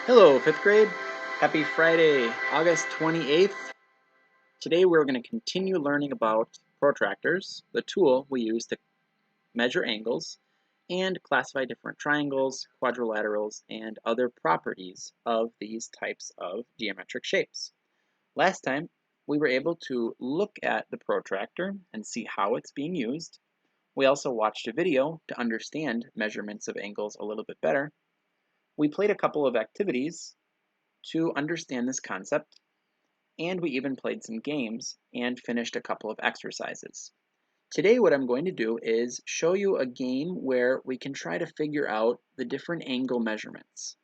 Hello, 5th grade. Happy Friday, August 28th. Today we're going to continue learning about protractors, the tool we use to measure angles and classify different triangles, quadrilaterals, and other properties of these types of geometric shapes. Last time, we were able to look at the protractor and see how it's being used. We also watched a video to understand measurements of angles a little bit better. We played a couple of activities to understand this concept, and we even played some games and finished a couple of exercises. Today what I'm going to do is show you a game where we can try to figure out the different angle measurements.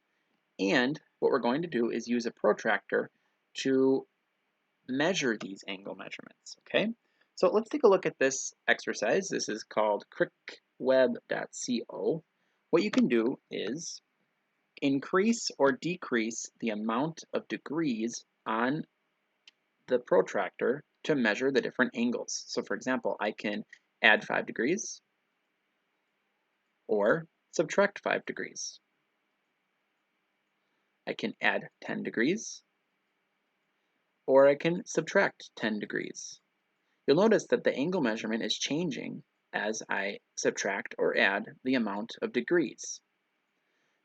And what we're going to do is use a protractor to measure these angle measurements, okay? So let's take a look at this exercise. This is called cricweb.co. What you can do is increase or decrease the amount of degrees on the protractor to measure the different angles. So for example, I can add 5 degrees or subtract 5 degrees. I can add 10 degrees or I can subtract 10 degrees. You'll notice that the angle measurement is changing as I subtract or add the amount of degrees.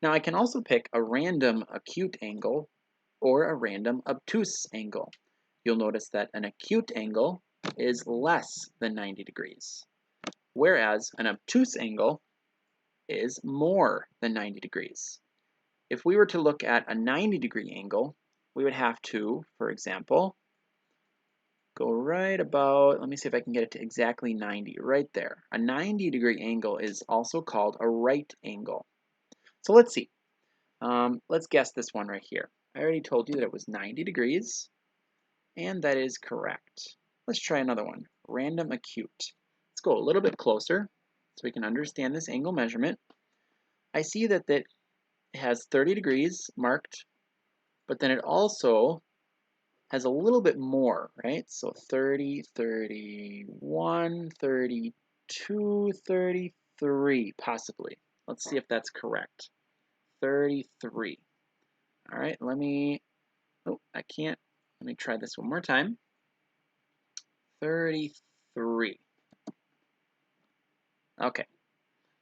Now I can also pick a random acute angle or a random obtuse angle. You'll notice that an acute angle is less than 90 degrees, whereas an obtuse angle is more than 90 degrees. If we were to look at a 90-degree angle, we would have to, for example, go right about, let me see if I can get it to exactly 90, right there. A 90-degree angle is also called a right angle. So let's see. Let's guess this one right here. I already told you that it was 90 degrees, and that is correct. Let's try another one, random acute. Let's go a little bit closer so we can understand this angle measurement. I see that it has 30 degrees marked, but then it also has a little bit more, right? So 30, 31, 32, 33, possibly. Let's see if that's correct. 33. All right, let me try this one more time. 33. Okay,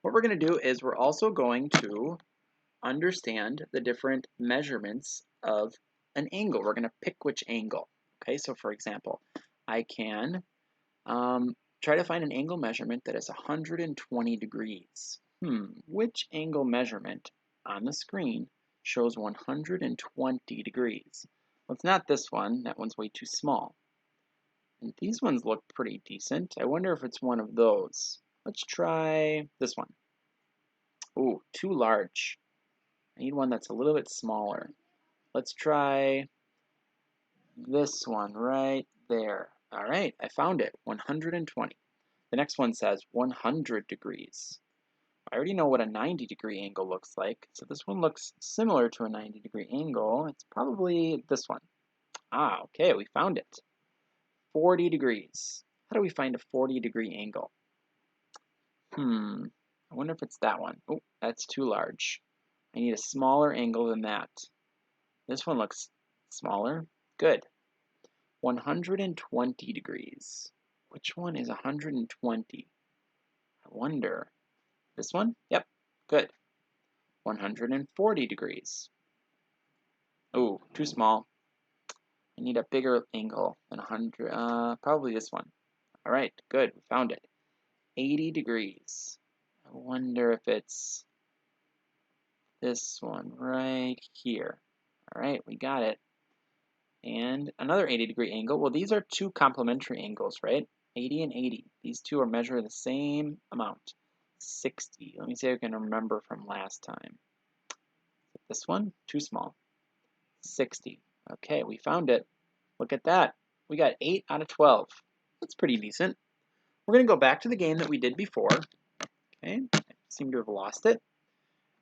what we're going to do is we're also going to understand the different measurements of an angle. We're going to pick which angle. Okay, so for example, I can try to find an angle measurement that is 120 degrees. Which angle measurement on the screen shows 120 degrees? Well, it's not this one. That one's way too small. And these ones look pretty decent. I wonder if it's one of those. Let's try this one. Ooh, too large. I need one that's a little bit smaller. Let's try this one right there. All right, I found it, 120. The next one says 100 degrees. I already know what a 90-degree angle looks like, so this one looks similar to a 90-degree angle. It's probably this one. Ah, okay, we found it. 40 degrees. How do we find a 40-degree angle? I wonder if it's that one. Oh, that's too large. I need a smaller angle than that. This one looks smaller. Good. 120 degrees. Which one is 120? I wonder. This one? Yep, good. 140 degrees. Oh, too small. I need a bigger angle than 100. Probably this one. All right, good, we found it. 80 degrees. I wonder if it's this one right here. All right, we got it. And another 80-degree angle. Well, these are two complementary angles, right? 80 and 80. These two are measuring the same amount. 60. Let me see if I can remember from last time. This one, too small. 60. Okay, we found it. Look at that. We got 8 out of 12. That's pretty decent. We're going to go back to the game that we did before. Okay, I seem to have lost it.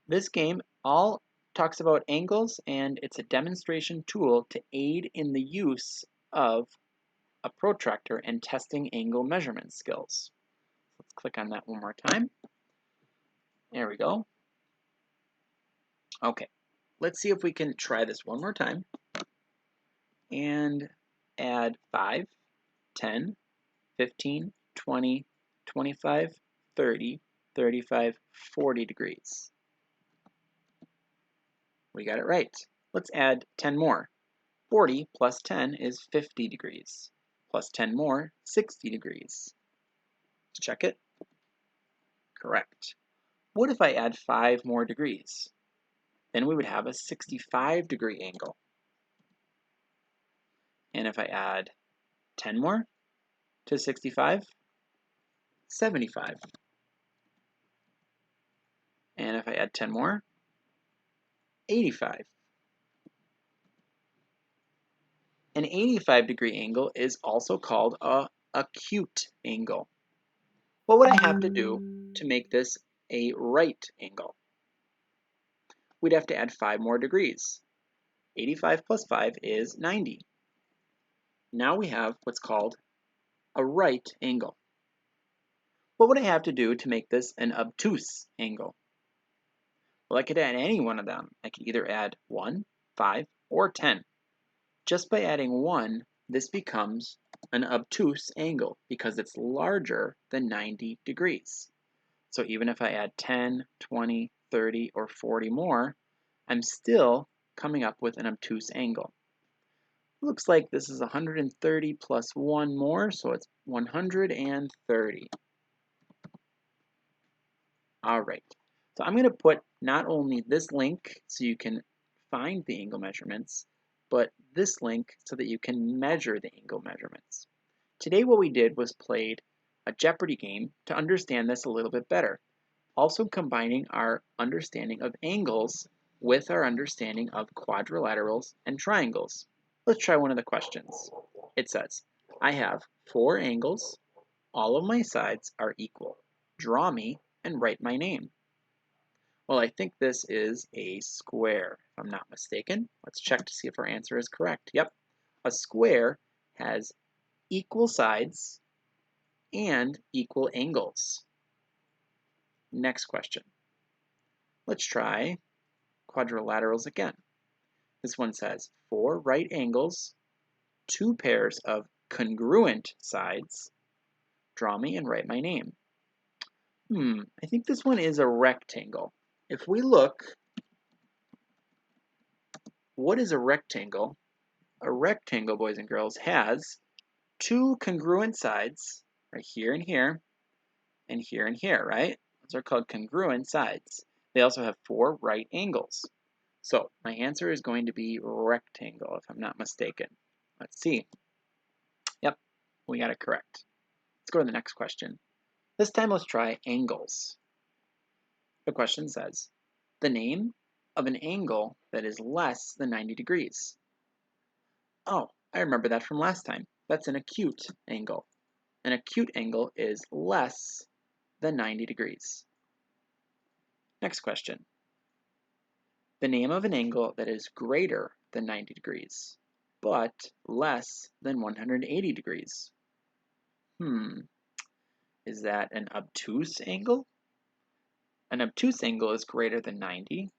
This game all talks about angles, and it's a demonstration tool to aid in the use of a protractor and testing angle measurement skills. Let's click on that one more time. There we go. Okay. let's see if we can try this one more time and add 5, 10, 15, 20, 25, 30, 35, 40 degrees. We got it right. Let's add 10 more. 40 plus 10 is 50 degrees. Plus 10 more, 60 degrees. Let's check it. Correct. What if I add 5 more degrees? Then we would have a 65-degree angle. And if I add 10 more to 65, 75. And if I add 10 more, 85. An 85-degree angle is also called an acute angle. What would I have to do to make this a right angle? We'd have to add 5 more degrees. 85 plus 5 is 90. Now we have what's called a right angle. What would I have to do to make this an obtuse angle? Well, I could add any one of them. I could either add 1, 5, or 10. Just by adding 1, this becomes an obtuse angle because it's larger than 90 degrees. So even if I add 10, 20, 30, or 40 more, I'm still coming up with an obtuse angle. Looks like this is 130 plus 1 more, so it's 130. All right, so I'm going to put not only this link so you can find the angle measurements, but this link so that you can measure the angle measurements. Today what we did was played a Jeopardy game to understand this a little bit better, also combining our understanding of angles with our understanding of quadrilaterals and triangles. Let's try one of the questions. It says, I have 4 angles, all of my sides are equal. Draw me and write my name. Well, I think this is a square, if I'm not mistaken. Let's check to see if our answer is correct. Yep, a square has equal sides and equal angles. Next question. Let's try quadrilaterals again. This one says 4 right angles, 2 pairs of congruent sides. Draw me and write my name. I think this one is a rectangle. If we look, what is a rectangle? A rectangle, boys and girls, has 2 congruent sides, right here and here, and here, right? Those are called congruent sides. They also have 4 right angles. So my answer is going to be rectangle, if I'm not mistaken. Let's see. Yep, we got it correct. Let's go to the next question. This time let's try angles. The question says, the name of an angle that is less than 90 degrees. Oh, I remember that from last time. That's an acute angle. An acute angle is less than 90 degrees. Next question. The name of an angle that is greater than 90 degrees, but less than 180 degrees. Is that an obtuse angle? An obtuse angle is greater than 90,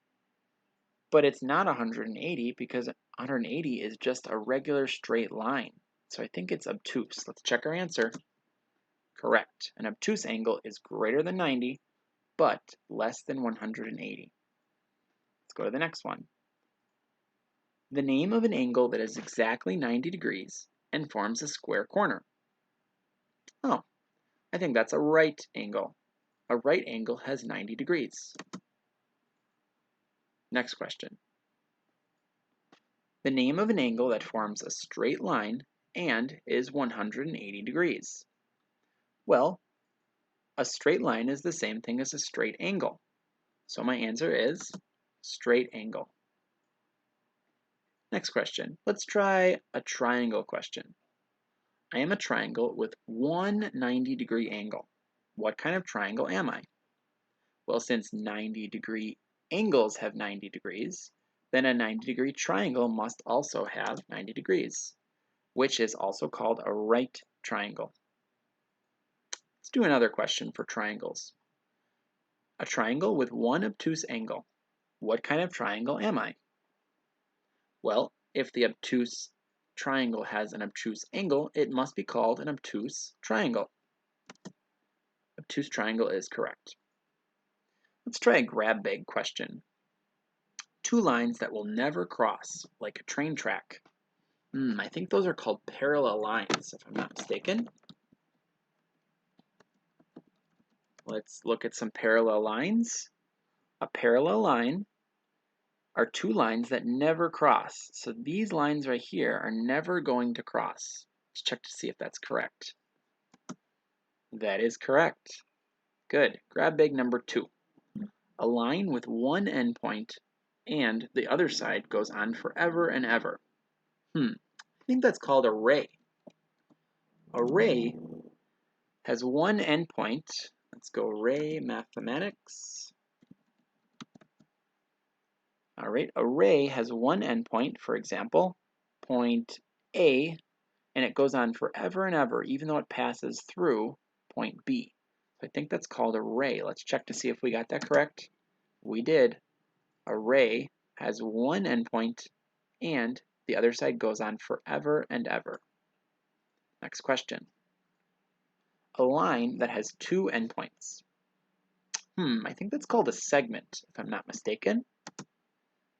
but it's not 180 because 180 is just a regular straight line. So I think it's obtuse. Let's check our answer. Correct. An obtuse angle is greater than 90, but less than 180. Let's go to the next one. The name of an angle that is exactly 90 degrees and forms a square corner. Oh, I think that's a right angle. A right angle has 90 degrees. Next question. The name of an angle that forms a straight line and is 180 degrees. Well, a straight line is the same thing as a straight angle. So my answer is straight angle. Next question. Let's try a triangle question. I am a triangle with one 90-degree angle. What kind of triangle am I? Well, since 90-degree angles have 90 degrees, then a 90-degree triangle must also have 90 degrees, which is also called a right triangle. Let's do another question for triangles. A triangle with one obtuse angle. What kind of triangle am I? Well, if the obtuse triangle has an obtuse angle, it must be called an obtuse triangle. Obtuse triangle is correct. Let's try a grab bag question. Two lines that will never cross, like a train track. I think those are called parallel lines, if I'm not mistaken. Let's look at some parallel lines. A parallel line are two lines that never cross. So these lines right here are never going to cross. Let's check to see if that's correct. That is correct. Good. Grab bag number 2. A line with one endpoint and the other side goes on forever and ever. I think that's called a ray. A ray has one endpoint. Let's go ray mathematics. All right, a ray has one endpoint, for example, point A, and it goes on forever and ever, even though it passes through point B. So I think that's called a ray. Let's check to see if we got that correct. We did. A ray has one endpoint, and the other side goes on forever and ever. Next question. A line that has two endpoints. I think that's called a segment, if I'm not mistaken.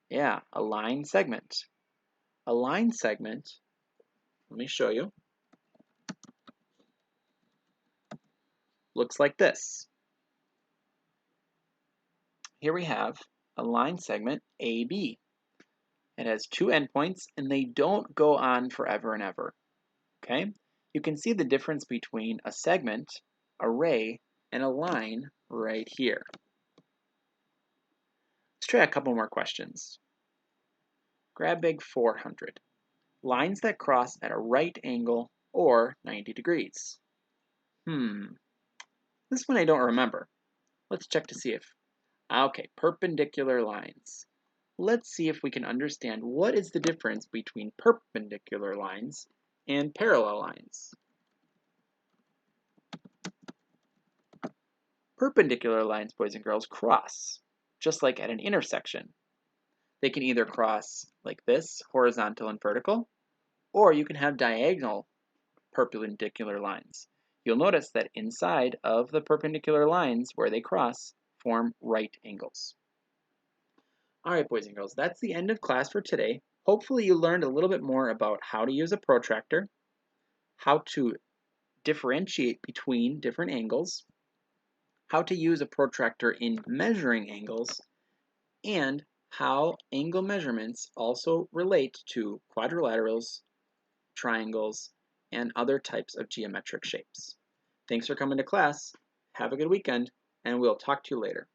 Yeah, a line segment. A line segment, let me show you, looks like this. Here we have a line segment, AB. It has two endpoints, and they don't go on forever and ever. Okay? You can see the difference between a segment, a ray, and a line right here. Let's try a couple more questions. Grab bag 400. Lines that cross at a right angle or 90 degrees. This one I don't remember. Let's check to see if... Okay, perpendicular lines. Let's see if we can understand what is the difference between perpendicular lines and parallel lines. Perpendicular lines, boys and girls, cross, just like at an intersection. They can either cross like this, horizontal and vertical, or you can have diagonal perpendicular lines. You'll notice that inside of the perpendicular lines where they cross form right angles. All right, boys and girls, that's the end of class for today. Hopefully you learned a little bit more about how to use a protractor, how to differentiate between different angles, how to use a protractor in measuring angles, and how angle measurements also relate to quadrilaterals, triangles, and other types of geometric shapes. Thanks for coming to class. Have a good weekend, and we'll talk to you later.